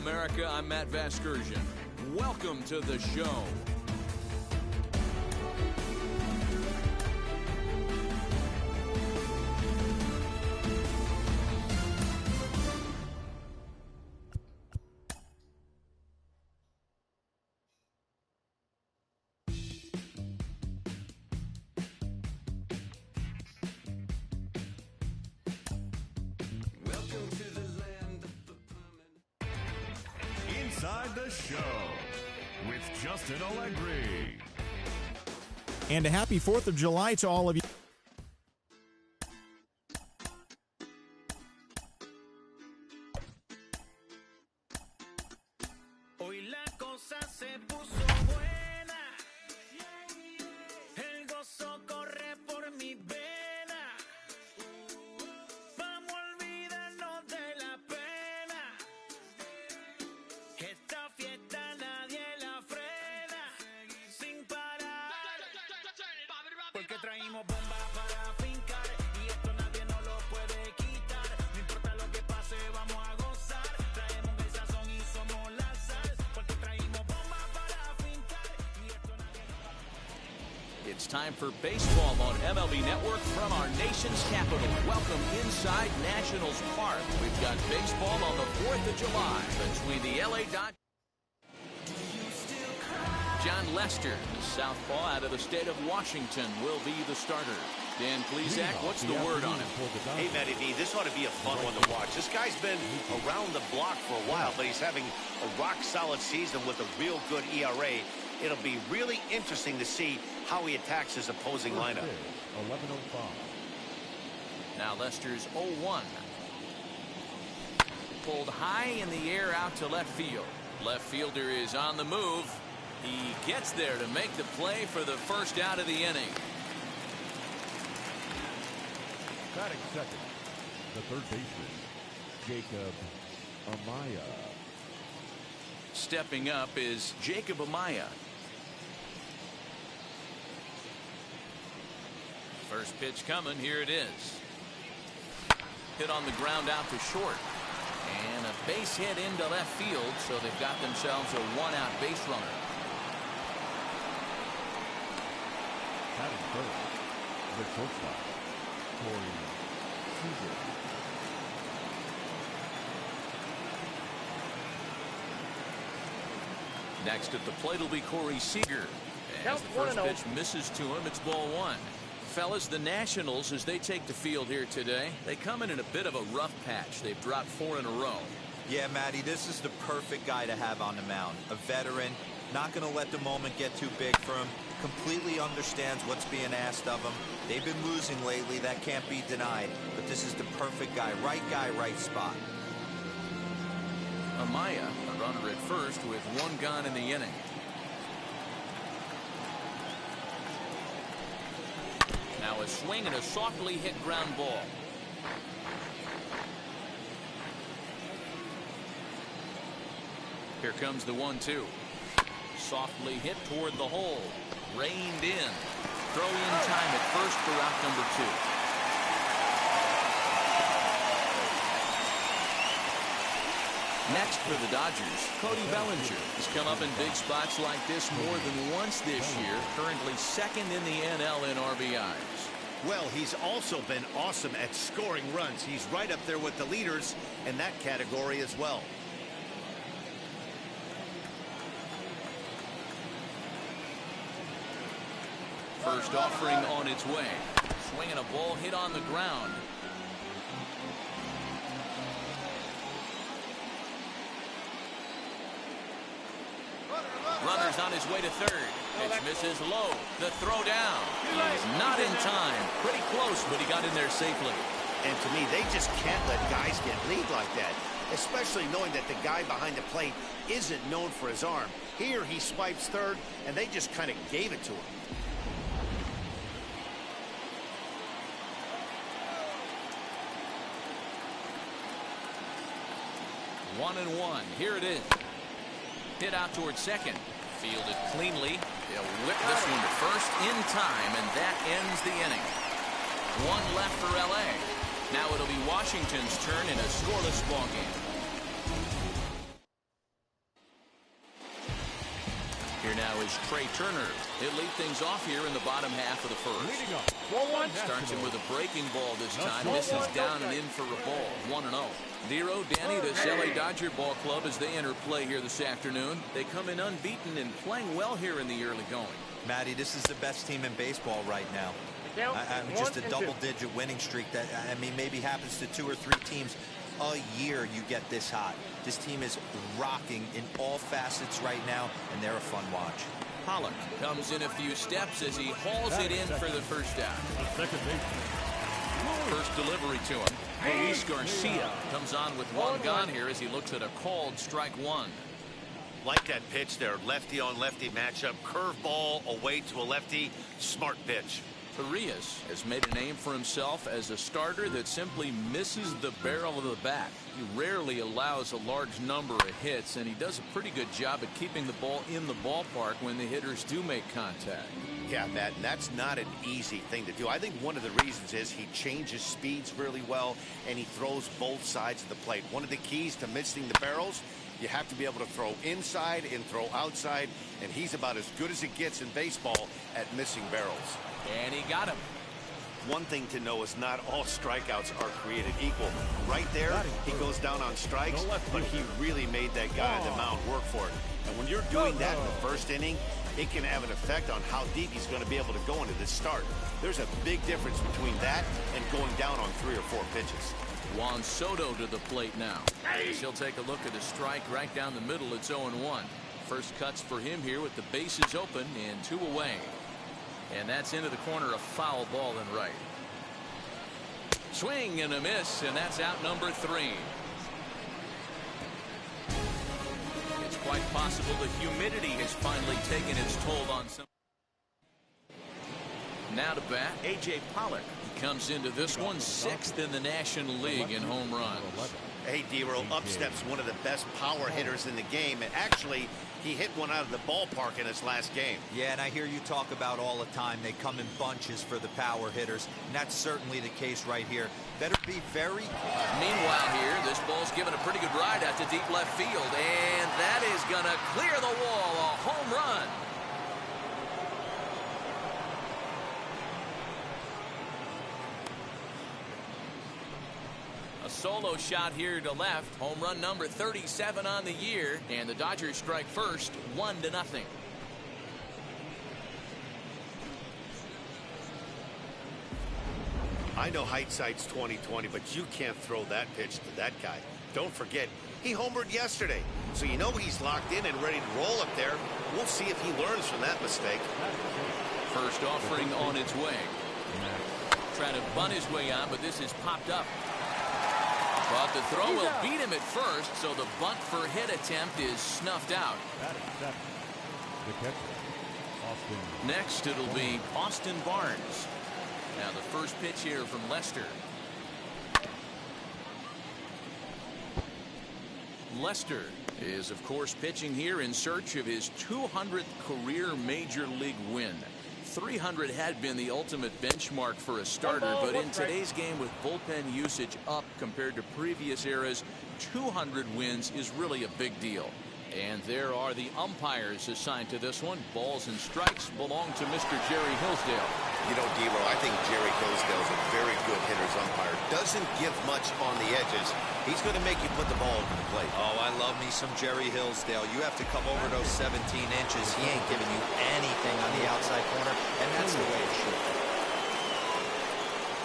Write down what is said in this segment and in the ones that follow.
America. I'm Matt Vasgersian. Welcome to the show. Inside the Show with Justin Allegri. And a happy 4th of July to all of you. Hoy la cosa se puso buena. El gozo corre por mi vena. Vamos a olvidarnos de la pena. Esta fiesta nadie la frena. Sin parar. Porque traímos bomba para fincar. Y esto nadie nos lo puede quitar. No importa lo que pase, vamos a gozar. Traemos el sazón y somos la sal. Porque traímos bomba para fincar. Y esto nadie nos lo puede. It's time for baseball on MLB Network from our nation's capital. Welcome inside Nationals Park. We've got baseball on the 4th of July between the LA Dodgers. John Lester, the southpaw out of the state of Washington, will be the starter. Dan Plesac, what's the word on him? Hey, Matty V, this ought to be a fun one to watch. This guy's been around the block for a while, but he's having a rock-solid season with a real good ERA. It'll be really interesting to see how he attacks his opposing lineup. 11:05. Now Lester's 0-1. Pulled high in the air out to left field. Left fielder is on the move. He gets there to make the play for the first out of the inning. Batting second, the third baseman, Jacob Amaya. Stepping up is Jacob Amaya. First pitch coming. Here it is. Hit on the ground out to short. And a base hit into left field, so they've got themselves a one-out base runner. Batting third, the shortstop, Corey Seager. Next at the plate will be Corey Seager. As the first pitch misses to him, it's ball one. Fellas, the Nationals, as they take the field here today, they come in a bit of a rough patch. They've dropped 4 in a row. Yeah, Matty, this is the perfect guy to have on the mound. A veteran, not going to let the moment get too big for him, completely understands what's being asked of him. They've been losing lately, that can't be denied. But this is the perfect guy, right spot. Amaya, a runner at first with 1 gone in the inning. Now a swing and a softly hit ground ball. Here comes the 1-2. Softly hit toward the hole. Reined in. Throw in time at first for out number 2. Next for the Dodgers, Cody Bellinger has come up in big spots like this more than once this year, currently second in the NL in RBIs. Well, he's also been awesome at scoring runs. He's right up there with the leaders in that category as well. First offering on its way. Swinging a ball hit on the ground. Runner's on his way to third. Pitch misses low. The throw down. He's not in time. Pretty close, but he got in there safely. And to me, they just can't let guys get lead like that, especially knowing that the guy behind the plate isn't known for his arm. Here, he swipes third, and they just kind of gave it to him. One and one. Here it is. Hit out towards second. Fielded cleanly. They'll whip this one to first in time, and that ends the inning. 1 left for LA. Now it'll be Washington's turn in a scoreless ballgame. Here now is Trey Turner. He'll lead things off here in the bottom half of the first. Leading up. Starts him with a breaking ball this time. Misses down and in for a ball. 1-0. Nero, Danny, this LA Dodger ball club as they enter play here this afternoon. They come in unbeaten and playing well here in the early going. Matty, this is the best team in baseball right now. Just a double-digit winning streak that, I mean, maybe happens to 2 or 3 teams a year you get this hot. This team is rocking in all facets right now, and they're a fun watch. Pollock comes in a few steps as he hauls it in for the first out. Second base. First delivery to him. Luis Garcia comes on with one gone here as he looks at a called strike one. Like that pitch there, lefty on lefty matchup, curveball away to a lefty, smart pitch. Arias has made a name for himself as a starter that simply misses the barrel of the bat. He rarely allows a large number of hits, and he does a pretty good job at keeping the ball in the ballpark when the hitters do make contact. Yeah, Matt, and that's not an easy thing to do. I think one of the reasons is he changes speeds really well, and he throws both sides of the plate. One of the keys to missing the barrels, you have to be able to throw inside and throw outside, and he's about as good as it gets in baseball at missing barrels. And he got him. One thing to know is not all strikeouts are created equal. Right there, he goes down on strikes, but he really made that guy on the mound work for it. And when you're doing that in the first inning, it can have an effect on how deep he's going to be able to go into this start. There's a big difference between that and going down on 3 or 4 pitches. Juan Soto to the plate now. He'll take a look at a strike right down the middle. It's 0-1. First cuts for him here with the bases open and 2 away. And that's into the corner, a foul ball and right. Swing and a miss, and that's out number 3. It's quite possible the humidity has finally taken its toll on some. Now to bat, A.J. Pollock. He comes into this one 6th in the National League in home runs. Hey, D-Roll, up steps one of the best power hitters in the game, and actually he hit one out of the ballpark in his last game. Yeah, and I hear you talk about all the time they come in bunches for the power hitters, and that's certainly the case right here. Better be very. Meanwhile here, this ball's given a pretty good ride out to deep left field, and that is gonna clear the wall. A home run. A solo shot here to left. Home run number 37 on the year, and the Dodgers strike first, 1-0. I know hindsight's 20/20, but you can't throw that pitch to that guy. Don't forget, he homered yesterday, so you know he's locked in and ready to roll up there. We'll see if he learns from that mistake. First offering on its way. Trying to bunt his way on, but this is popped up. But the throw will beat him at first, so the bunt for hit attempt is snuffed out. The catcher, Austin. Next, it'll be Austin Barnes. Now the first pitch here from Lester. Lester is, of course, pitching here in search of his 200th career Major League win. 300 had been the ultimate benchmark for a starter, but in today's game with bullpen usage up compared to previous eras, 200 wins is really a big deal. And there are the umpires assigned to this one. Balls and strikes belong to Mr. Jerry Hillsdale. You know, D-Roll, I think Jerry Hillsdale is a very good hitter's umpire. Doesn't give much on the edges. He's going to make you put the ball over the plate. Oh, I love me some Jerry Hillsdale. You have to come over those 17 inches. He ain't giving you anything on the outside corner, and that's the way it should be.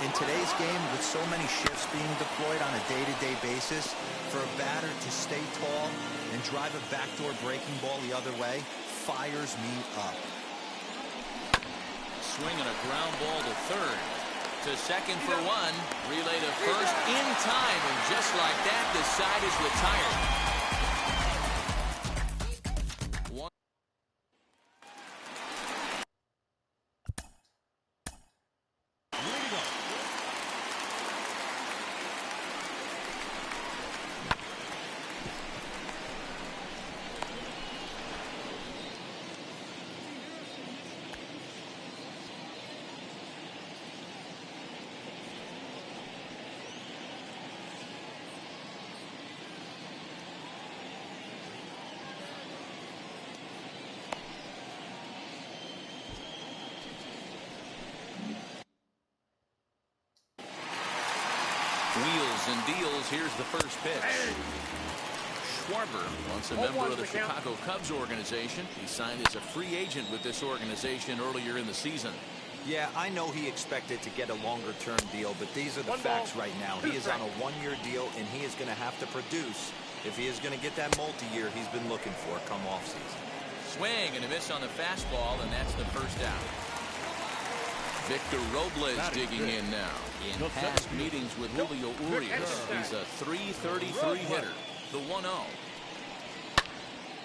In today's game, with so many shifts being deployed on a day-to-day basis, for a batter to stay tall and drive a backdoor breaking ball the other way fires me up. Swinging a ground ball to third. To second for one. Relay to first in time, and just like that, the side is retired. Here's the first pitch. Schwarber, once a member of the Chicago Cubs organization. He signed as a free agent with this organization earlier in the season. Yeah, I know he expected to get a longer-term deal, but these are the facts right now. He is on a one-year deal, and he is going to have to produce if he is going to get that multi-year he's been looking for come offseason. Swing and a miss on the fastball, and that's the first out. Victor Robles digging in now. In past meetings with Julio Urias, he's a .333 hitter. The 1-0.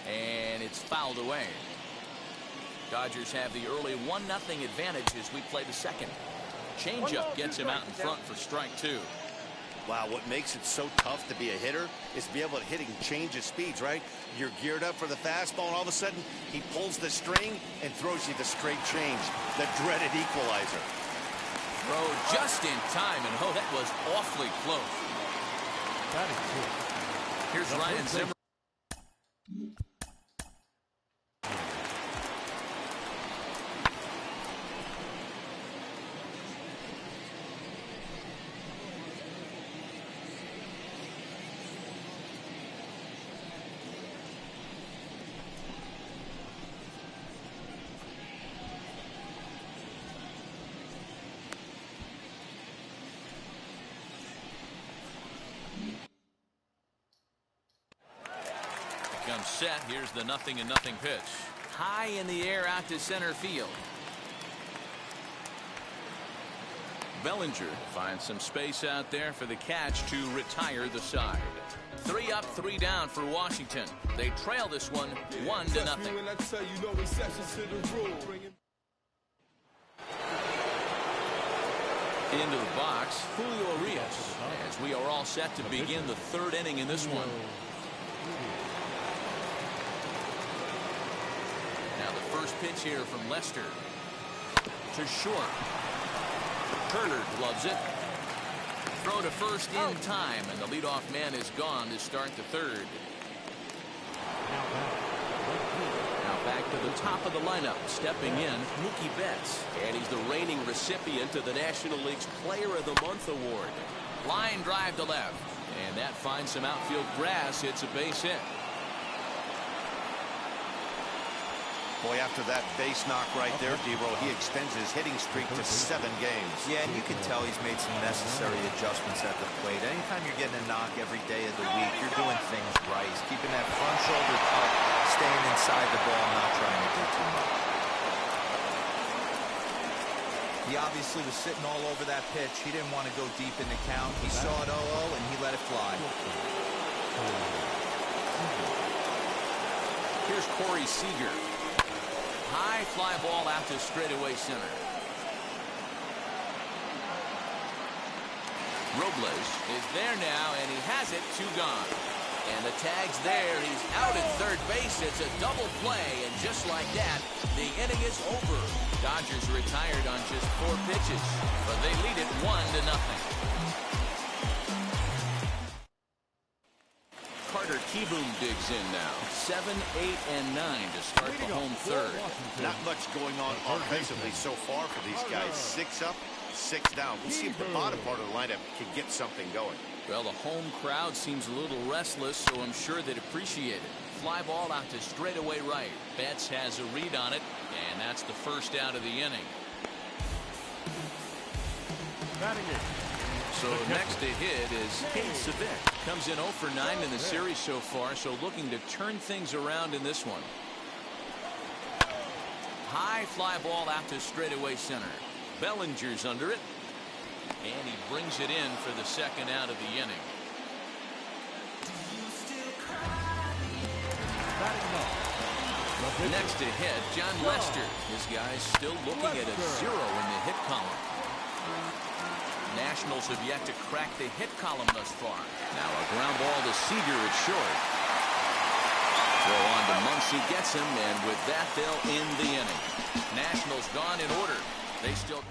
And it's fouled away. Dodgers have the early 1-0 advantage as we play the second. Changeup gets him out in front for strike 2. Wow, what makes it so tough to be a hitter is to be able to hitting change of speeds, right? You're geared up for the fastball, and all of a sudden, he pulls the string and throws you the straight change, the dreaded equalizer. Throw just in time, and oh, that was awfully close. That is good. Here's Ryan Zimmer. Comes set. Here's the 0-0 pitch. High in the air out to center field. Bellinger finds some space out there for the catch to retire the side. 3 up, 3 down for Washington. They trail this one 1-0. Into the box, Julio Urias, as we are all set to begin the 3rd inning in this one. First pitch here from Lester to short. Turner gloves it. Throw to first in time, and the leadoff man is gone to start the 3rd. Now back to the top of the lineup, stepping in, Mookie Betts, and he's the reigning recipient of the National League's Player of the Month award. Line drive to left, and that finds some outfield grass. It's a base hit. Boy, after that base knock right there, D-Roll, he extends his hitting streak to 7 games. Yeah, and you can tell he's made some necessary adjustments at the plate. Anytime you're getting a knock every day of the week, you're doing things right. He's keeping that front shoulder tucked, staying inside the ball, not trying to do too much. He obviously was sitting all over that pitch. He didn't want to go deep in the count. He saw it 0-0, and he let it fly. Here's Corey Seager. High fly ball out to straightaway center. Robles is there now, and he has it. 2 gone. And the tag's there. He's out at third base. It's a double play, and just like that, the inning is over. Dodgers retired on just 4 pitches, but they lead it 1-0. Carter Kieboom digs in now. 7, 8, and 9 to start the home 3rd. Not much going on offensively so far for these guys. 6 up, 6 down. We'll see if the bottom part of the lineup can get something going. Well, the home crowd seems a little restless, so I'm sure they'd appreciate it. Fly ball out to straightaway right. Betts has a read on it, and that's the first out of the inning. So next to hit is Kate Savit. Comes in 0 for 9 in the series so far, so looking to turn things around in this one. High fly ball out to straightaway center. Bellinger's under it, and he brings it in for the 2nd out of the inning. Next to hit, John Lester. This guy's still looking at a 0 in the hit column. Nationals have yet to crack the hit column thus far. Now a ground ball to Seager at short. Throw on to Muncy, gets him, and with that they'll end the inning. Nationals gone in order. They still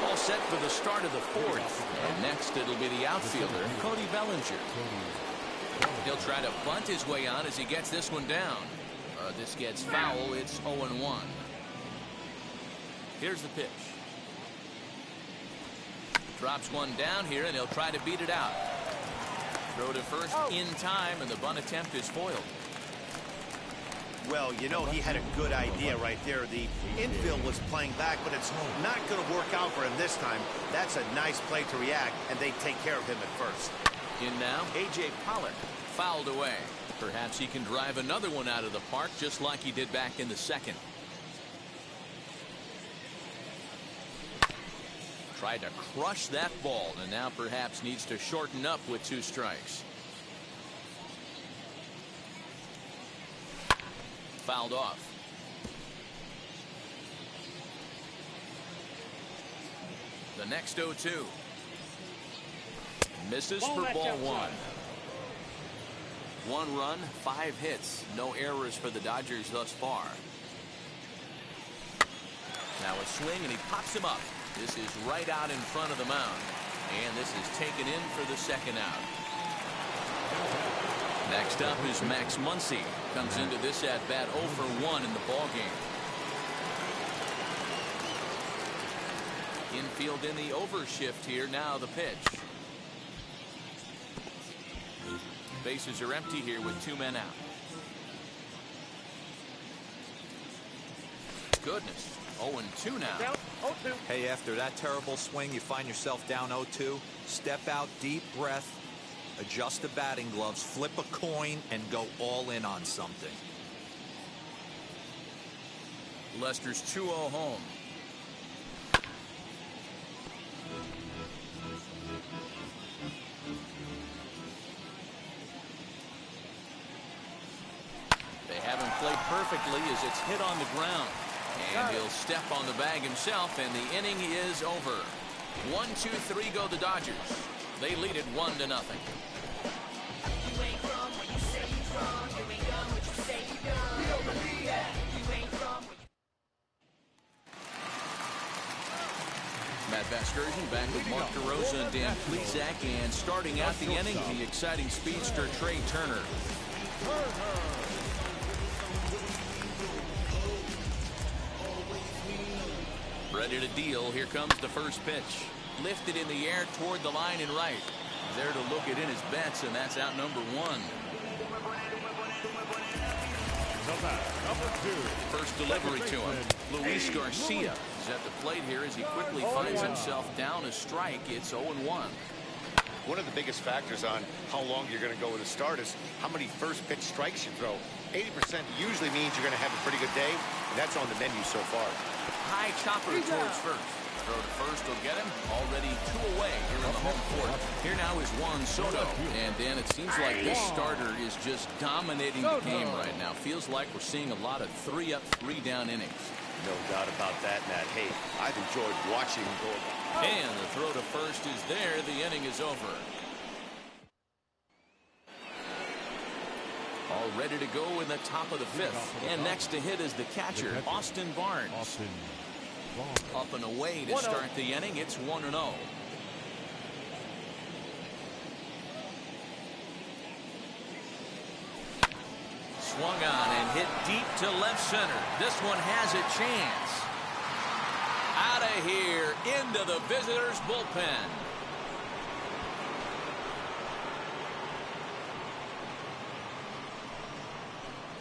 all set for the start of the 4th. And next it'll be the outfielder, Cody Bellinger. He'll try to bunt his way on as he gets this one down. This gets foul. It's 0-1. Here's the pitch. Drops one down here, and he'll try to beat it out. Throw to first in time, and the bunt attempt is foiled. Well, you know, he had a good idea right there. The infield was playing back, but it's not going to work out for him this time. That's a nice play to react, and they take care of him at first. In now, A.J. Pollock, fouled away. Perhaps he can drive another one out of the park, just like he did back in the second. Tried to crush that ball, and now perhaps needs to shorten up with 2 strikes. Fouled off. The next 0-2. Misses for ball 1. 1 run, 5 hits. No errors for the Dodgers thus far. Now a swing, and he pops him up. This is right out in front of the mound. And this is taken in for the second out. Next up is Max Muncy. Comes into this at-bat 0 for 1 in the ballgame. Infield in the overshift here. Now the pitch. Bases are empty here with 2 men out. Goodness. 0-2 now. Hey, after that terrible swing, you find yourself down 0-2. Step out, deep breath, adjust the batting gloves, flip a coin, and go all in on something. Lester's 2-0 home. They have him play perfectly as it's hit on the ground. And he'll step on the bag himself, and the inning is over. 1-2-3 go the Dodgers. They lead it 1-0. Matt Vasgersian back with Mark DeRosa and Dan Plesac, and starting out the inning, the exciting speedster Trey Turner. Ready to deal. Here comes the first pitch. Lifted in the air toward the line and right. There to look it in his bets, and that's out number 1. First delivery to him. Luis Garcia is at the plate here as he quickly finds himself down a strike. It's 0-1. One of the biggest factors on how long you're going to go with a start is how many first pitch strikes you throw. 80% usually means you're going to have a pretty good day, and that's on the menu so far. High chopper towards first. Throw to first will get him. Already 2 away here in the home court. Here now is Juan Soto. And Dan, it seems like this starter is just dominating the game right now. Feels like we're seeing a lot of 3-up, 3-down innings. No doubt about that, Matt. Hey, I've enjoyed watching him go. And the throw to first is there. The inning is over. All ready to go in the top of the 5th. And next to hit is the catcher, Austin Barnes. Up and away to start the inning. It's 1-0. Swung on and hit deep to left center. This one has a chance. Out of here into the visitors' bullpen.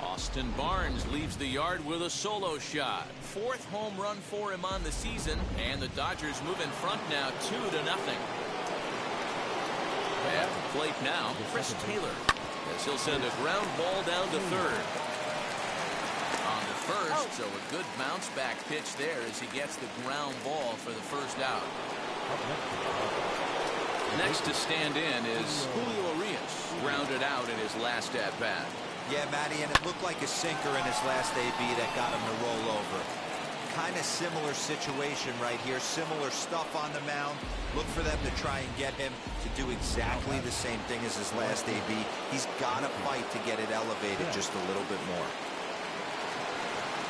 Austin Barnes leaves the yard with a solo shot. 4th home run for him on the season, and the Dodgers move in front now 2-0. At the plate now, Chris Taylor, as he'll send a ground ball down to third. On to first, so a good bounce back pitch there as he gets the ground ball for the first out. Next to stand in is Julio Urias, grounded out in his last at bat. Yeah, Matty, and it looked like a sinker in his last AB that got him to roll over. Kind of similar situation right here. Similar stuff on the mound. Look for them to try and get him to do exactly the same thing as his last AB. He's got to fight to get it elevated just a little bit more.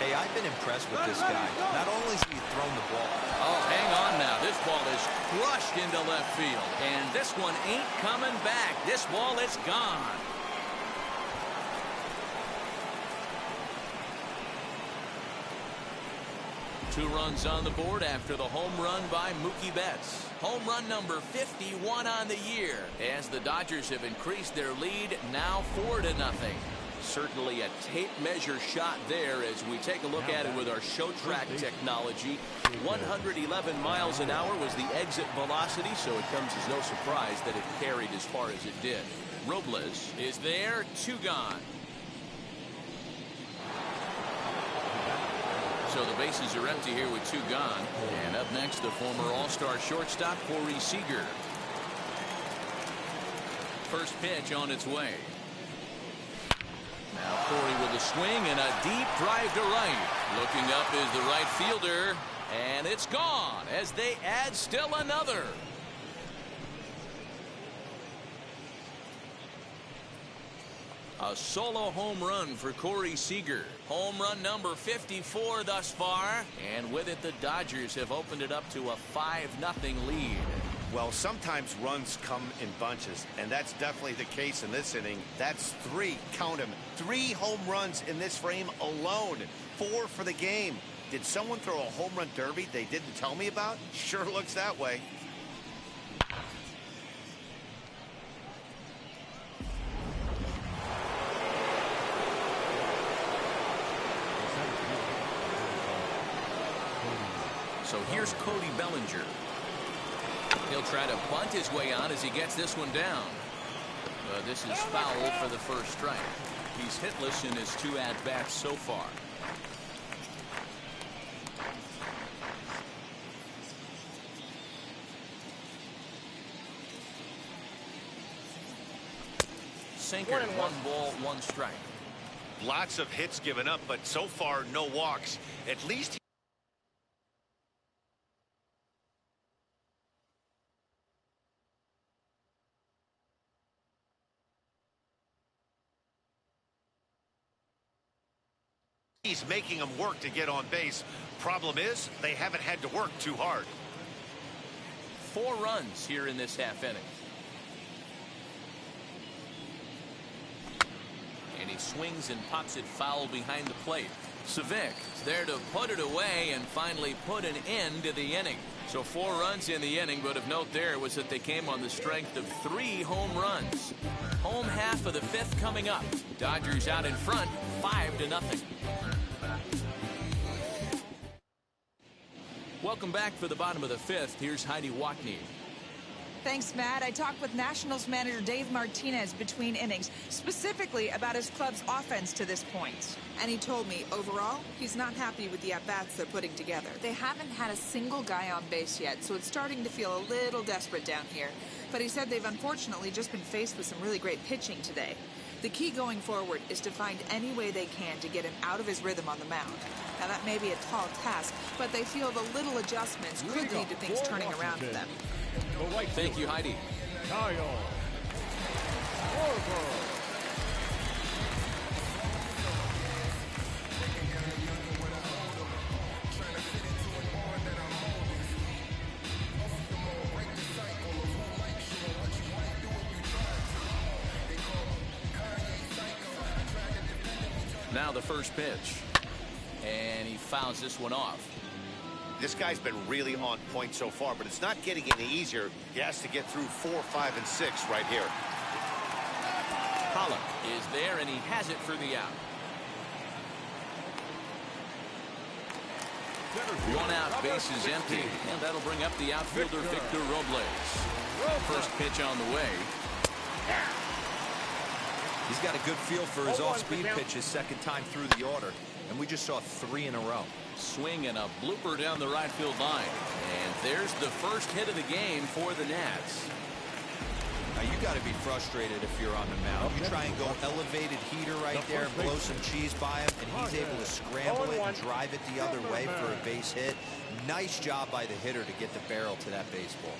Hey, I've been impressed with this guy. Not only has he thrown the ball. Oh, hang on now. This ball is crushed into left field. And this one ain't coming back. This ball is gone. 2 runs on the board after the home run by Mookie Betts. Home run number 51 on the year as the Dodgers have increased their lead now 4-0. Certainly a tape measure shot there as we take a look at it with our show track technology. 111 miles an hour was the exit velocity, so it comes as no surprise that it carried as far as it did. Robles is there, 2 gone. So the bases are empty here with 2 gone. And up next, the former All-Star shortstop, Corey Seager. First pitch on its way. Now Corey with a swing and a deep drive to right. Looking up is the right fielder. And it's gone as they add still another. A solo home run for Corey Seager. Home run number 54 thus far. And with it, the Dodgers have opened it up to a 5-0 lead. Well, sometimes runs come in bunches, and that's definitely the case in this inning. That's 3, count them, 3 home runs in this frame alone. 4 for the game. Did someone throw a home run derby they didn't tell me about? Sure looks that way. So here's Cody Bellinger. He'll try to bunt his way on as he gets this one down. But this is foul for the first strike. He's hitless in his 2 at-bats so far. Sinker, 1 ball, 1 strike. Lots of hits given up, but so far no walks. At least he's making them work to get on base. Problem is, they haven't had to work too hard. 4 runs here in this half inning. And he swings and pops it foul behind the plate. Savic is there to put it away and finally put an end to the inning. So 4 runs in the inning, but of note there was that they came on the strength of 3 home runs. Home half of the 5th coming up. Dodgers out in front, 5-0. Welcome back for the bottom of the 5th. Here's Heidi Watney. Thanks, Matt. I talked with Nationals manager Dave Martinez between innings, specifically about his club's offense to this point. And he told me, overall, he's not happy with the at-bats they're putting together. They haven't had a single guy on base yet, so it's starting to feel a little desperate down here. But he said they've unfortunately just been faced with some really great pitching today. The key going forward is to find any way they can to get him out of his rhythm on the mound. Now, that may be a tall task, but they feel the little adjustments could lead to things turning around for them. Thank you, Heidi. Now the first pitch. And he fouls this one off. This guy's been really on point so far, but it's not getting any easier. He has to get through 4, 5, and 6 right here. Holland is there, and he has it for the out. 1 out, base is empty, and that'll bring up the outfielder Victor Robles. First pitch on the way. He's got a good feel for his off-speed pitches second time through the order, and we just saw 3 in a row. Swing and a blooper down the right field line. And there's the first hit of the game for the Nats. Now you got to be frustrated if you're on the mound. You try and go elevated heater right there, blow some cheese by him, and he's able to scramble it and drive it the other way for a base hit. Nice job by the hitter to get the barrel to that baseball.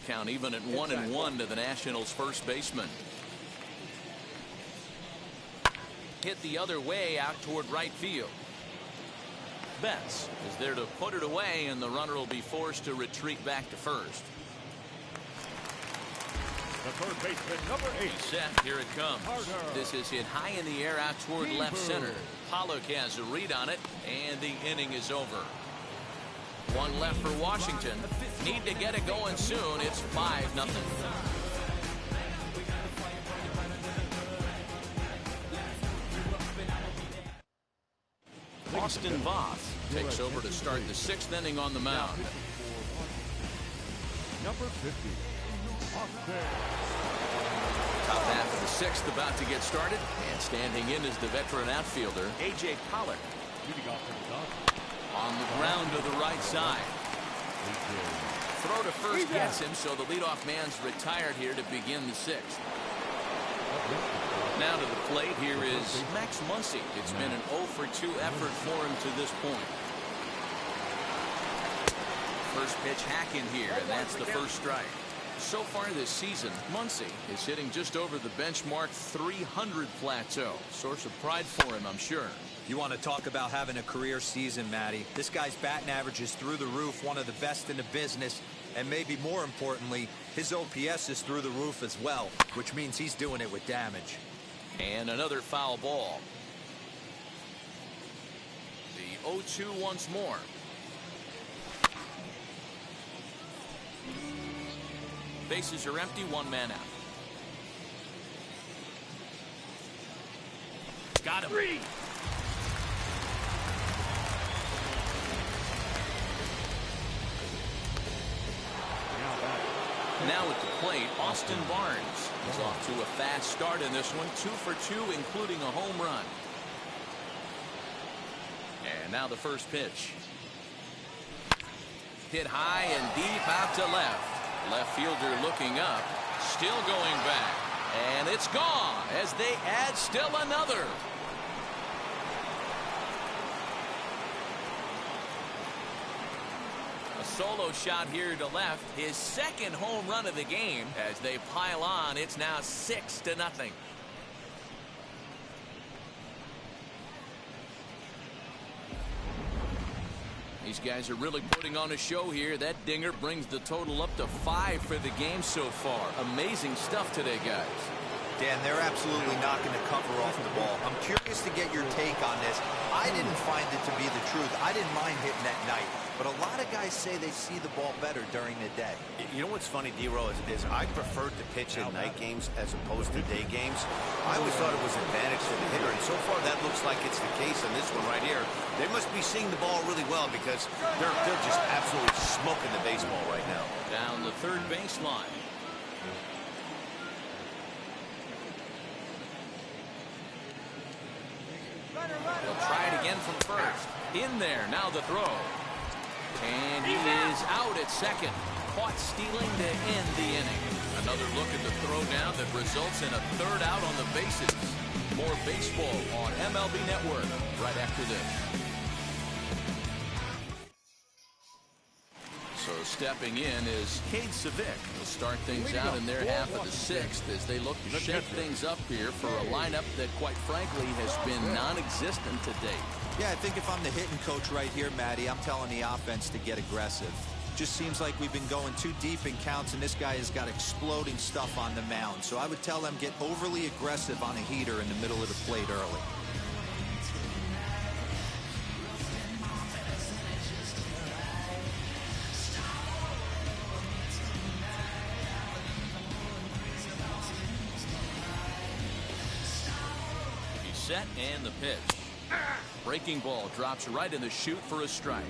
Count even at 1-1 to the Nationals' first baseman. hit the other way out toward right field. Betts is there to put it away, and the runner will be forced to retreat back to first. The third baseman, number 8. Set, here it comes. Carter. This is hit high in the air out toward left center. Pollock has a read on it, and the inning is over. One left for Washington. Need to get it going soon. It's 5-0. Austin Voth takes over to start the 6th inning on the mound. Number 50. Top half of the 6th about to get started, and standing in is the veteran outfielder A.J. Pollock. On the ground to the right side. Throw to first gets him, so the leadoff man's retired here to begin the 6th. Now to the plate, here is Max Muncy. It's been an 0-for-2 effort for him to this point. First pitch hack in here, and that's the first strike. So far this season, Muncy is hitting just over the benchmark 300 plateau. Source of pride for him, I'm sure. You want to talk about having a career season, Matty. This guy's batting average is through the roof, one of the best in the business. And maybe more importantly, his OPS is through the roof as well, which means he's doing it with damage. And another foul ball. The 0-2 once more. Bases are empty, one man out. Got him. Now at the plate, Austin Barnes is off to a fast start in this one. 2 for 2, including a home run. And now the first pitch. Hit high and deep out to left. Left fielder looking up, still going back, and it's gone as they add still another. A solo shot here to left, his second home run of the game. As they pile on, it's now 6-0. These guys are really putting on a show here. That dinger brings the total up to 5 for the game so far. Amazing stuff today, guys. Dan, they're absolutely not going to cover off the ball. I'm curious to get your take on this. I didn't find it to be the truth. I didn't mind hitting at night. But a lot of guys say they see the ball better during the day. You know what's funny, D-Row, is I prefer to pitch in night games as opposed to day games. I always thought it was an advantage to the hitter, and so far that looks like it's the case in this one right here. They must be seeing the ball really well because they're just absolutely smoking the baseball right now. Down the third baseline. They'll try it again from first. In there, now the throw. And he is out at second. Caught stealing to end the inning. Another look at the throw down that results in a third out on the bases. More baseball on MLB Network right after this. So stepping in is Cade Civic. Will start things out in their half of the 6th as they look to shake things up here for a lineup that quite frankly has been non-existent to date. Yeah, I think if I'm the hitting coach right here, Matty, I'm telling the offense to get aggressive. Just seems like we've been going too deep in counts, and this guy has got exploding stuff on the mound. So I would tell them get overly aggressive on a heater in the middle of the plate early. He's set and the pitch. Breaking ball drops right in the chute for a strike.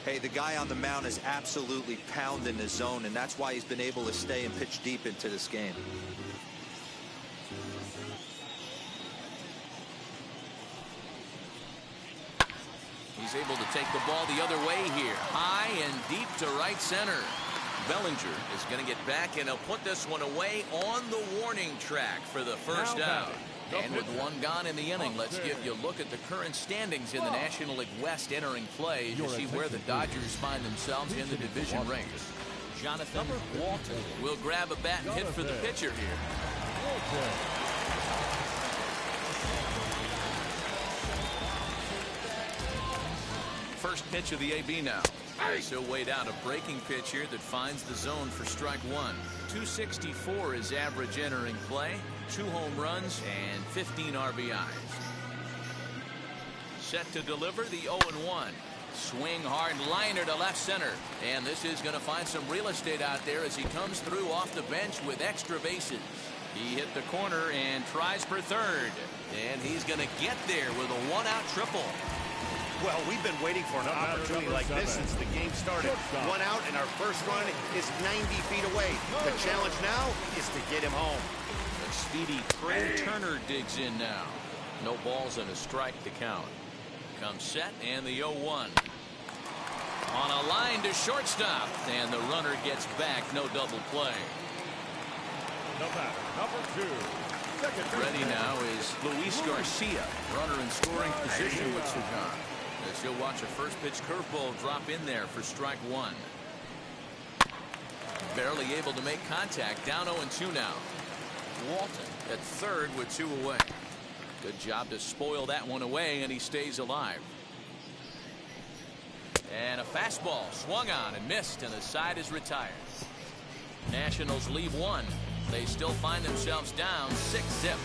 Hey, the guy on the mound is absolutely pounding the zone, and that's why he's been able to stay and pitch deep into this game. He's able to take the ball the other way here. High and deep to right center. Bellinger is going to get back, and he'll put this one away on the warning track for the first out. And with one gone in the inning, let's give you a look at the current standings in the National League West entering play to see where the Dodgers find themselves in the division race. Jonathan Walton will grab a bat and hit for the pitcher here. first pitch of the AB now. So way down a breaking pitch here that finds the zone for strike one. 264 is average entering play. 2 home runs and 15 RBIs. Set to deliver the 0-1. Swing hard liner to left center. And this is going to find some real estate out there as he comes through off the bench with extra bases. He hit the corner and tries for third. And he's going to get there with a 1-out triple. Well, we've been waiting for an opportunity like this since the game started. 1 out, and our first run is 90 feet away. The challenge now is to get him home. A speedy Trey Turner digs in now. No balls and a strike to count. Comes set and the 0-1. On a line to shortstop, and the runner gets back. No double play. The batter, number 2. Ready now is Luis Garcia, runner in scoring position with Sugan. As you'll watch a first pitch curveball drop in there for strike one. Barely able to make contact. Down 0-2 now. Walton at third with 2 away. Good job to spoil that one away, and he stays alive. And a fastball swung on and missed, and the side is retired. Nationals leave 1. They still find themselves down 6-0.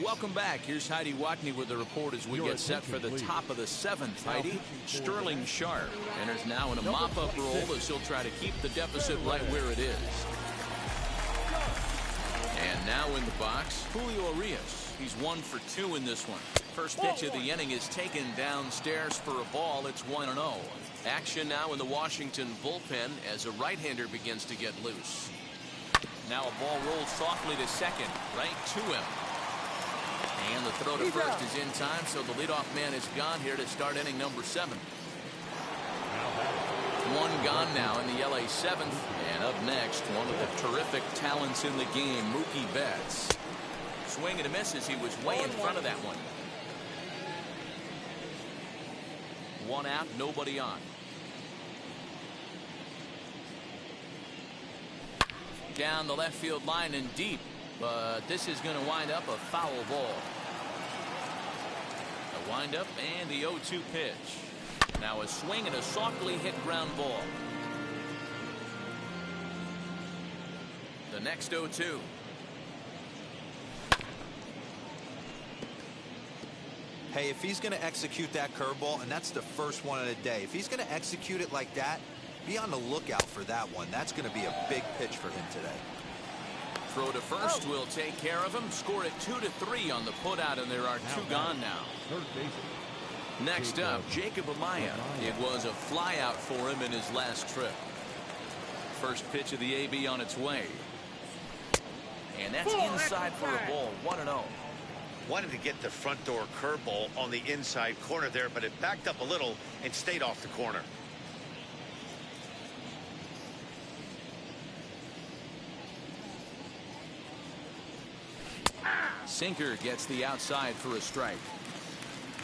Welcome back. Here's Heidi Watney with the report as we get set for the top of the 7th. Heidi, Sterling Sharp enters now in a mop-up role as he'll try to keep the deficit right where it is. And now in the box, Julio Urias. He's 1 for 2 in this one. First pitch of the inning is taken downstairs for a ball. It's 1-0. Action now in the Washington bullpen as a right-hander begins to get loose. Now a ball rolls softly to second, right to him. And the throw to first is in time, so the leadoff man is gone here to start inning number 7. 1 gone now in the LA 7th. And up next, one of the terrific talents in the game, Mookie Betts. Swing and a miss as he was way in front of that one. 1 out, nobody on. Down the left field line and deep. But this is going to wind up a foul ball. A windup and the 0-2 pitch. Now a swing and a softly hit ground ball. The next 0-2. Hey, if he's going to execute that curveball, and that's the first one of the day, if he's going to execute it like that, be on the lookout for that one. That's going to be a big pitch for him today. Throw to first will take care of him. Score it 2-3 on the putout, and there are 2 gone now. Next up, Jacob Amaya. It was a flyout for him in his last trip. First pitch of the AB on its way. And that's inside for a ball. 1-0. Wanted to get the front door curveball on the inside corner there, but it backed up a little and stayed off the corner. Sinker gets the outside for a strike.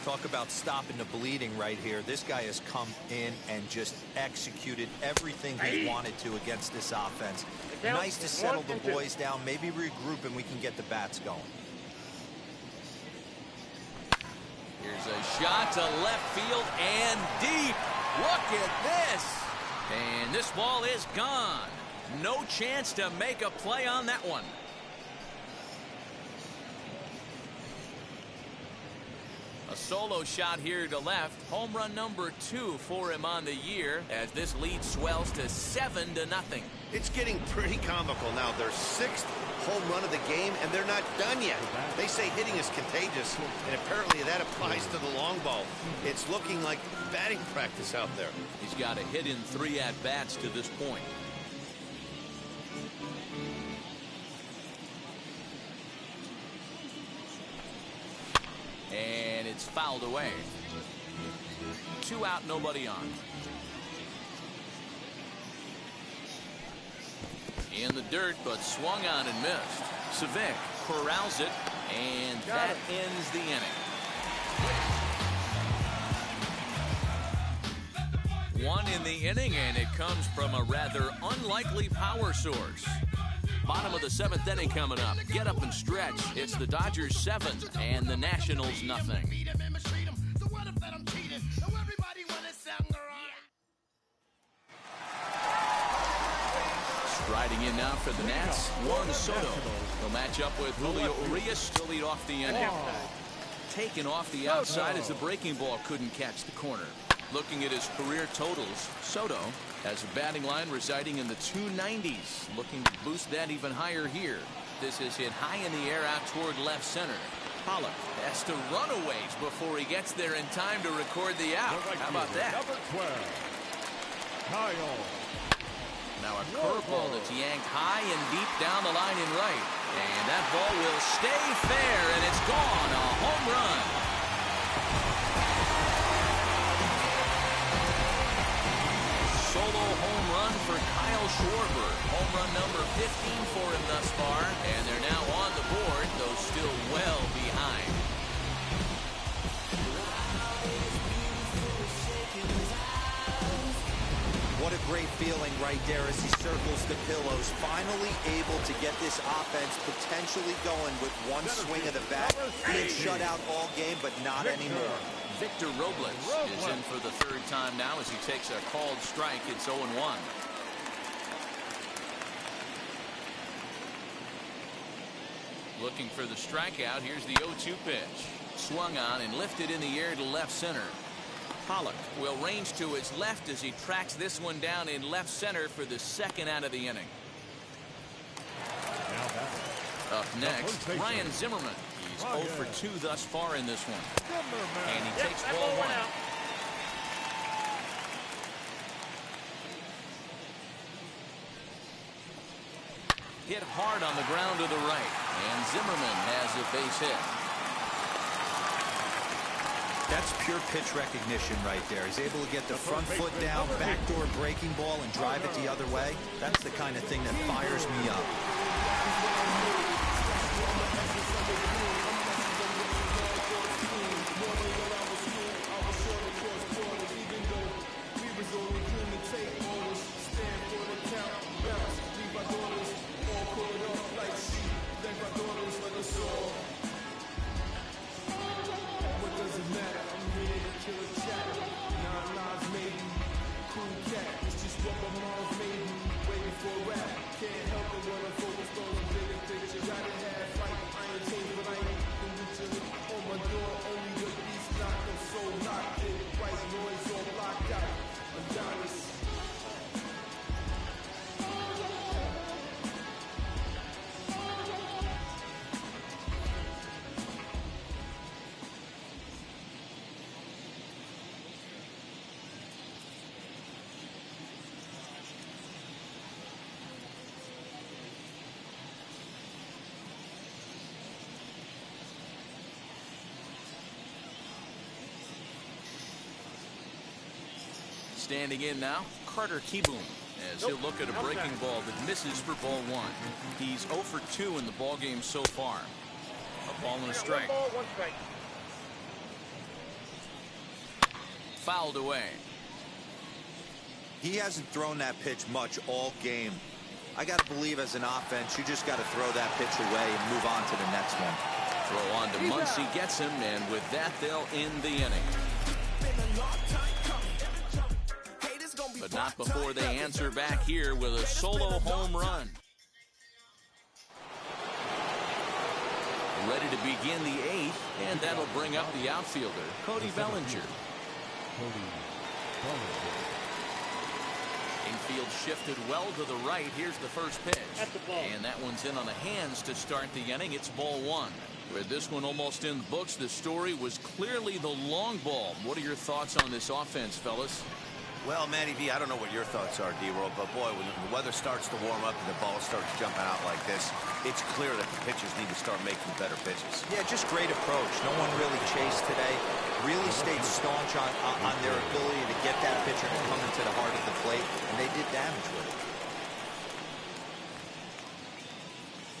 Talk about stopping the bleeding right here. This guy has come in and just executed everything he wanted to against this offense. Nice to settle the boys down, maybe regroup, and we can get the bats going. Here's a shot to left field and deep. Look at this. And this ball is gone. No chance to make a play on that one. A solo shot here to left. Home run number 2 for him on the year as this lead swells to 7-0. It's getting pretty comical now. Their 6th home run of the game, and they're not done yet. They say hitting is contagious, and apparently that applies to the long ball. It's looking like batting practice out there. He's got a hit in 3 at-bats to this point. And it's fouled away. 2 out, nobody on. In the dirt, but swung on and missed. Savic corrals it, and that ends the inning. 1 in the inning, and it comes from a rather unlikely power source. Bottom of the 7th inning coming up. Get up and stretch. It's the Dodgers 7 and the Nationals nothing. Striding in now for the Nats, Juan Soto. He'll match up with Julio Urias to lead off the inning. Taken off the outside as the breaking ball couldn't catch the corner. Looking at his career totals, Soto has a batting line residing in the 290s. Looking to boost that even higher here. This is hit high in the air out toward left center. Pollock has to run a ways before he gets there in time to record the out. How about that? Number 12, Kyle. Now a curveball that's yanked high and deep down the line in right. And that ball will stay fair, and it's gone. A home run. Solo home run for Kyle Schwarber. Home run number 15 for him thus far. And they're now on the board, though still well behind. What a great feeling right there as he circles the pillows. Finally able to get this offense potentially going with one swing of the bat. Being shut out all game, but not anymore. Victor Robles is in for the 3rd time now as he takes a called strike. It's 0-1. Looking for the strikeout. Here's the 0-2 pitch. Swung on and lifted in the air to left center. Pollock will range to his left as he tracks this one down in left center for the 2nd out of the inning. Up next, Ryan Zimmerman. He's 0 for 2 thus far in this one. And he takes ball 1. Hit hard on the ground to the right. And Zimmerman has a base hit. That's pure pitch recognition right there. He's able to get the front foot down, backdoor breaking ball, and drive it the other way. That's the kind of thing that fires me up. Standing in now, Carter Kieboom, as he'll look at a breaking ball that misses for ball 1. He's 0 for 2 in the ball game so far. A ball and a strike. Fouled away. He hasn't thrown that pitch much all game. I got to believe as an offense, you just got to throw that pitch away and move on to the next one. Throw on to Muncy, gets him, and with that, they'll end the inning. But not before they answer back here with a solo home run. Ready to begin the 8th, and that'll bring up the outfielder, Cody Bellinger. Infield shifted well to the right. Here's the first pitch. And that one's in on the hands to start the inning. It's ball 1. With this one almost in the books, the story was clearly the long ball. What are your thoughts on this offense, fellas? Well, Matty V, I don't know what your thoughts are, D-Roll, but boy, when the weather starts to warm up and the ball starts jumping out like this, it's clear that the pitchers need to start making better pitches. Yeah, just great approach. No one really chased today. Really stayed staunch on their ability to get that pitcher to come into the heart of the plate, and they did damage with it.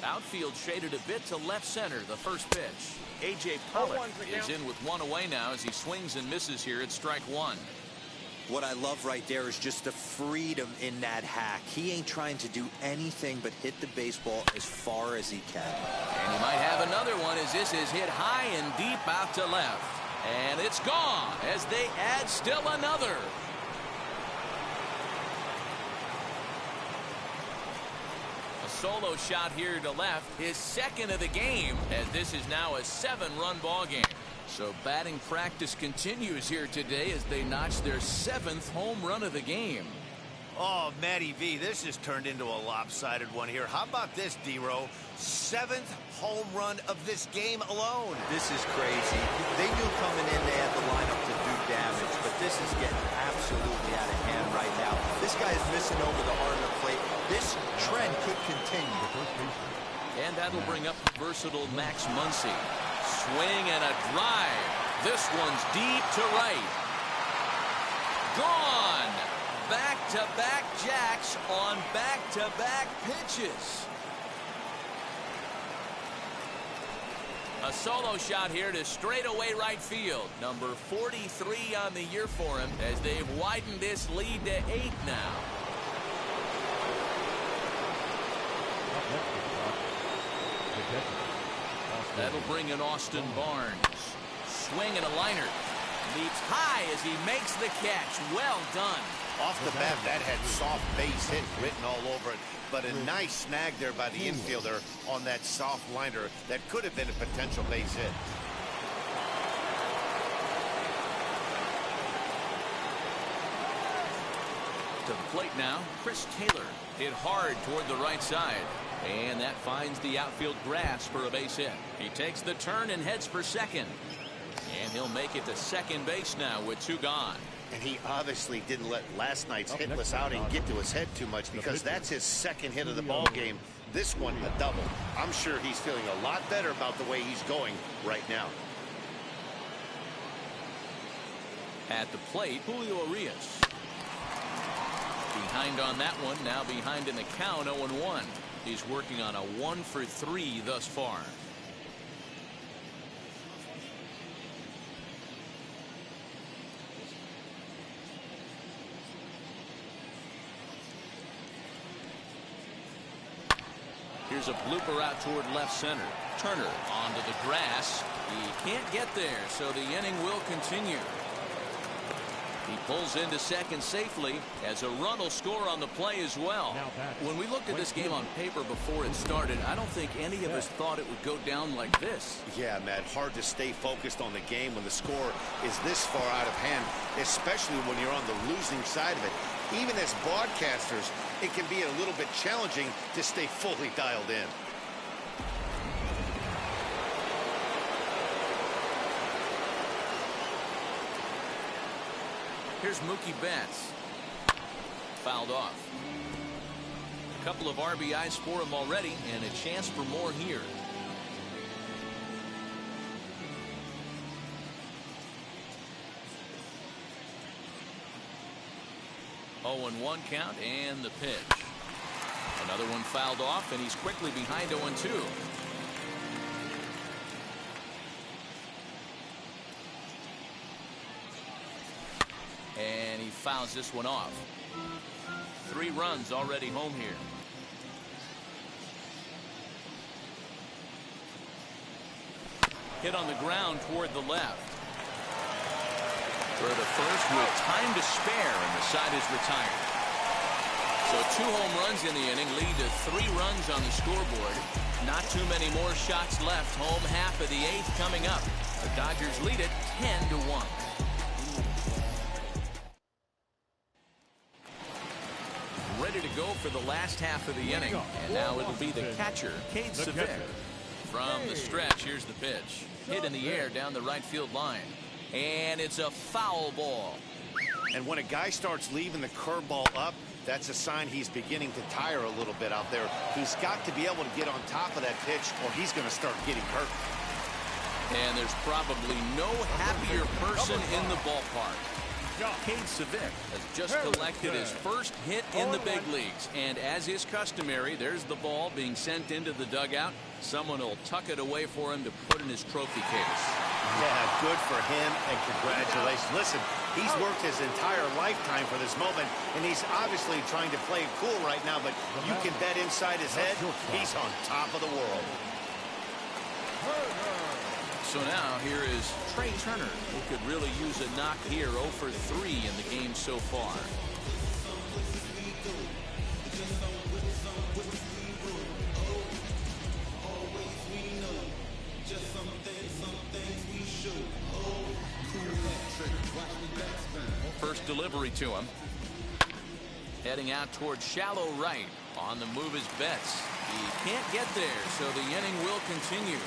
Outfield shaded a bit to left center, the first pitch. A.J. Pollock is in with one away now as he swings and misses here at strike 1. What I love right there is just the freedom in that hack. He ain't trying to do anything but hit the baseball as far as he can. And you might have another one as this is hit high and deep out to left. And it's gone as they add still another. A solo shot here to left, his second of the game, as this is now a 7-run ball game. So batting practice continues here today as they notch their 7th home run of the game. Oh, Matty V, this has turned into a lopsided one here. How about this, D-Row? 7th home run of this game alone. This is crazy. They knew coming in they had the lineup to do damage, but this is getting absolutely out of hand right now. This guy is missing over the heart of the plate. This trend could continue. And that'll bring up the versatile Max Muncy. Swing and a drive. This one's deep to right. Gone. Back-to-back jacks on back-to-back pitches. A solo shot here to straightaway right field. Number 43 on the year for him as they've widened this lead to 8 now. That'll bring in Austin Barnes. Swing and a liner. Leaps high as he makes the catch. Well done. Off the bat, that had soft base hit written all over it. But a nice snag there by the infielder on that soft liner that could have been a potential base hit. To the plate now, Chris Taylor hit hard toward the right side. And that finds the outfield grass for a base hit. He takes the turn and heads for second. And he'll make it to second base now with 2 gone. And he obviously didn't let last night's hitless outing get to his head too much because that's his 2nd hit of the ball game. This one a double. I'm sure he's feeling a lot better about the way he's going right now. At the plate, Julio Urias. Behind on that one, now behind in the count, 0-1. He's working on a 1-for-3 thus far. Here's a blooper out toward left center. Turner onto the grass. He can't get there, so the inning will continue. He pulls into second safely as a run will score on the play as well. When we looked at this game on paper before it started, I don't think any of us thought it would go down like this. Yeah, Matt, hard to stay focused on the game when the score is this far out of hand, especially when you're on the losing side of it. Even as broadcasters, it can be a little bit challenging to stay fully dialed in. Here's Mookie Betts. Fouled off. A couple of RBIs for him already, and a chance for more here. Oh, and 1 count, and the pitch. Another one fouled off, and he's quickly behind 0-2. And he fouls this one off. 3 runs already home here. Hit on the ground toward the left. For the first with time to spare, and the side is retired. So 2 home runs in the inning lead to 3 runs on the scoreboard. Not too many more shots left. Home half of the 8th coming up. The Dodgers lead it 10-1. Ready to go for the last half of the inning. And now it'll be the catcher, Cade Sevick. From the stretch, here's the pitch. Hit in the air down the right field line. And it's a foul ball. And when a guy starts leaving the curveball up, that's a sign he's beginning to tire a little bit out there. He's got to be able to get on top of that pitch or he's going to start getting hurt. And there's probably no happier person in the ballpark. Cade Civic has just collected his first hit in the big leagues. And as is customary, there's the ball being sent into the dugout. Someone will tuck it away for him to put in his trophy case. Yeah, good for him, and congratulations. Listen, he's worked his entire lifetime for this moment, and he's obviously trying to play it cool right now, but you can bet inside his head, he's on top of the world. So now here is Trey Turner, who could really use a knock here. 0 for 3 in the game so far. First delivery to him. Heading out towards shallow right. On the move is Betts. He can't get there, so the inning will continue.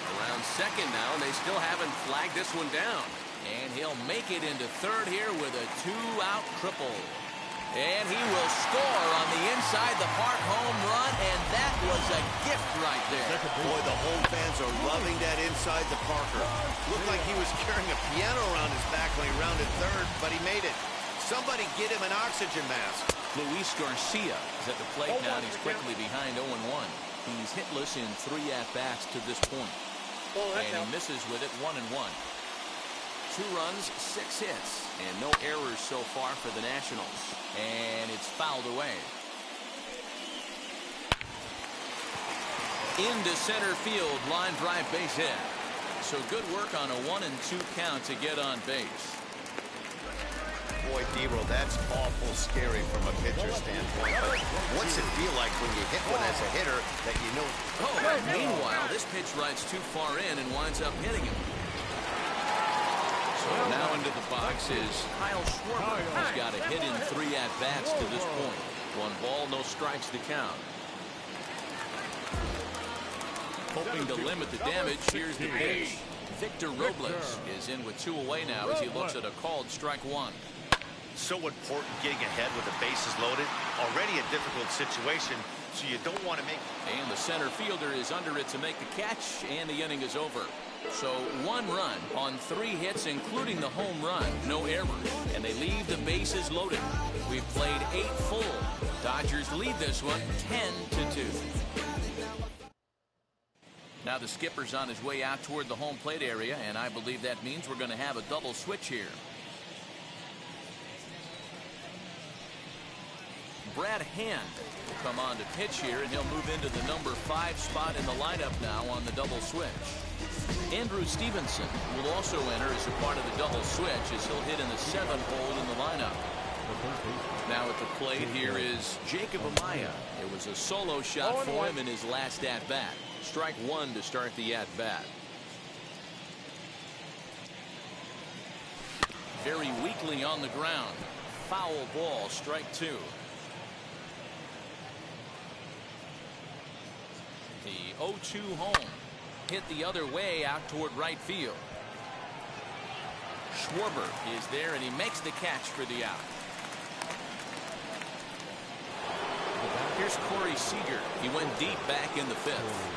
Around second now, and they still haven't flagged this one down. And he'll make it into third here with a 2-out triple. And he will score on the inside the park home run, and that was a gift right there. Boy, the home fans are loving that inside the Parker. Looked like he was carrying a piano around his back when he rounded third, but he made it. Somebody get him an oxygen mask. Luis Garcia is at the plate now, and he's quickly behind 0-1. He's hitless in 3 at-bats to this point. And he misses with it 1-1. 2 runs, 6 hits, and no errors so far for the Nationals. And it's fouled away. Into center field, line drive base hit. So good work on a 1-2 count to get on base. Boy, Dero, that's awful scary from a pitcher standpoint. But what's it feel like when you hit one as a hitter that you know? Oh, meanwhile, this pitch rides too far in and winds up hitting him. So now into the box is Kyle Schwarber. He's got a hit in 3 at-bats to this point. 1 ball, no strikes to count. Hoping to limit the damage, here's the pitch. Victor Robles is in with 2 away now as he looks at a called strike 1. So important getting ahead with the bases loaded. Already a difficult situation, so you don't want to make. And the center fielder is under it to make the catch, and the inning is over. So 1 run on 3 hits, including the home run. No errors, and they leave the bases loaded. We've played 8 full. Dodgers lead this one 10-2. Now the skipper's on his way out toward the home plate area, and I believe that means we're going to have a double switch here. Brad Hand will come on to pitch here, and he'll move into the number 5 spot in the lineup now on the double switch. Andrew Stevenson will also enter as a part of the double switch as he'll hit in the 7th hole in the lineup. Now at the plate here is Jacob Amaya. It was a solo shot for him in his last at-bat. Strike 1 to start the at-bat. Very weakly on the ground. Foul ball, strike 2. The 0-2 home. Hit the other way out toward right field. Schwarber is there, and he makes the catch for the out. Here's Corey Seager. He went deep back in the 5th.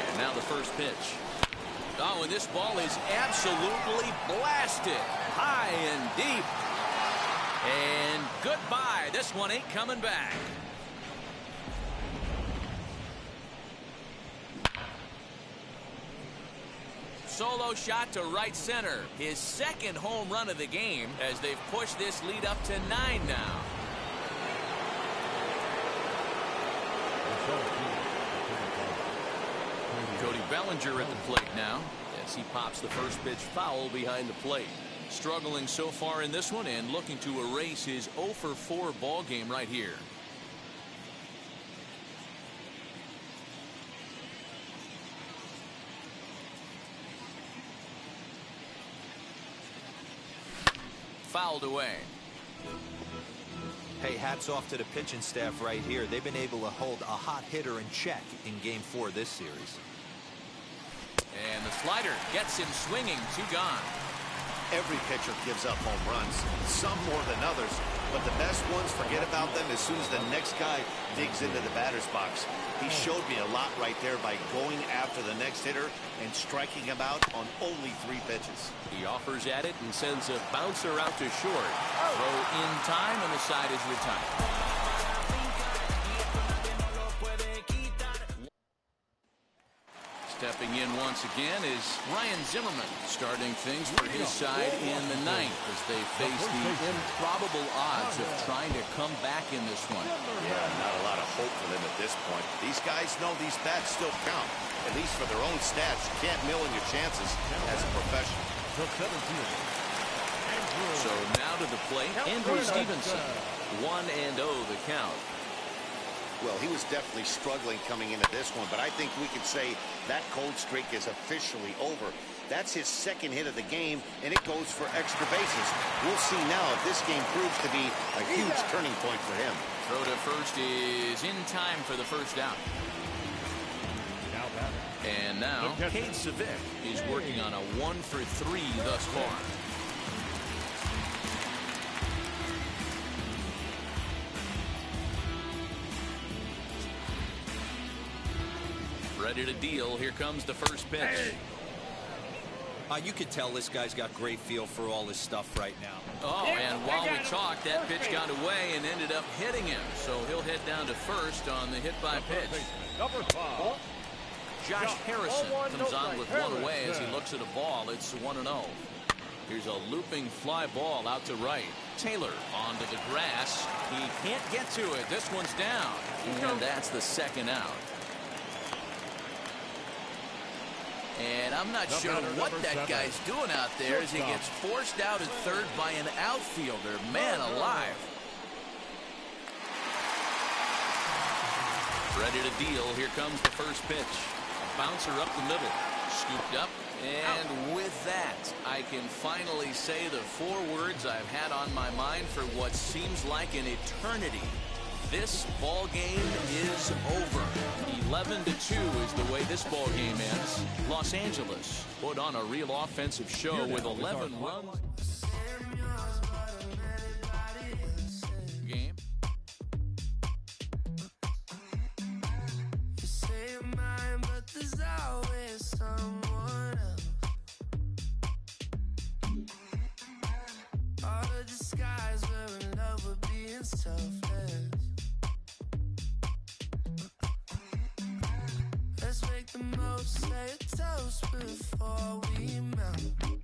And now the first pitch. Oh, and this ball is absolutely blasted. High and deep. And goodbye. This one ain't coming back. Solo shot to right center. His 2nd home run of the game as they've pushed this lead up to 9 now. Cody Bellinger at the plate now as he pops the first pitch foul behind the plate. Struggling so far in this one and looking to erase his 0 for 4 ball game right here. Fouled away. Hey, hats off to the pitching staff right here. They've been able to hold a hot hitter in check in Game 4 this series. And the slider gets him swinging. 2 gone. Every pitcher gives up home runs, some more than others, but the best ones forget about them as soon as the next guy digs into the batter's box. He showed me a lot right there by going after the next hitter and striking him out on only 3 pitches. He offers at it and sends a bouncer out to short. Throw in time, and the side is retired. Stepping in once again is Ryan Zimmerman, starting things for his side in the 9th as they face the improbable odds of trying to come back in this one. Yeah, not a lot of hope for them at this point. These guys know these bats still count, at least for their own stats. You can't mill in your chances as a professional. So now to the plate, Andrew Stevenson. 1-0 the count. Well, he was definitely struggling coming into this one, but I think we could say that cold streak is officially over. That's his 2nd hit of the game, and it goes for extra bases. We'll see now if this game proves to be a huge turning point for him. Throw to first is in time for the first out. And now, Cade Savick is working on a 1-for-3 thus far. Ready to deal. Here comes the first pitch. You could tell this guy's got great feel for all this stuff right now. Oh, and while we talked, that pitch got away and ended up hitting him. So he'll head down to first on the hit by pitch. Number 5. Josh Harrison comes on with one away as he looks at a ball. It's 1-0. Here's a looping fly ball out to right. Taylor onto the grass. He can't get to it. This one's down. And that's the 2nd out. And I'm not sure what that guy's doing out there as he gets forced out at third by an outfielder. Man alive. Ready to deal. Here comes the first pitch. A bouncer up the middle. Scooped up. And with that, I can finally say the 4 words I've had on my mind for what seems like an eternity. This ball game is over. 11-2 is the way this ball game ends. Los Angeles put on a real offensive show with 11 runs. Game. You say you're mine, but there's always someone else. All the disguise we're in love with being selfless. Let's make the most, say a toast before we melt.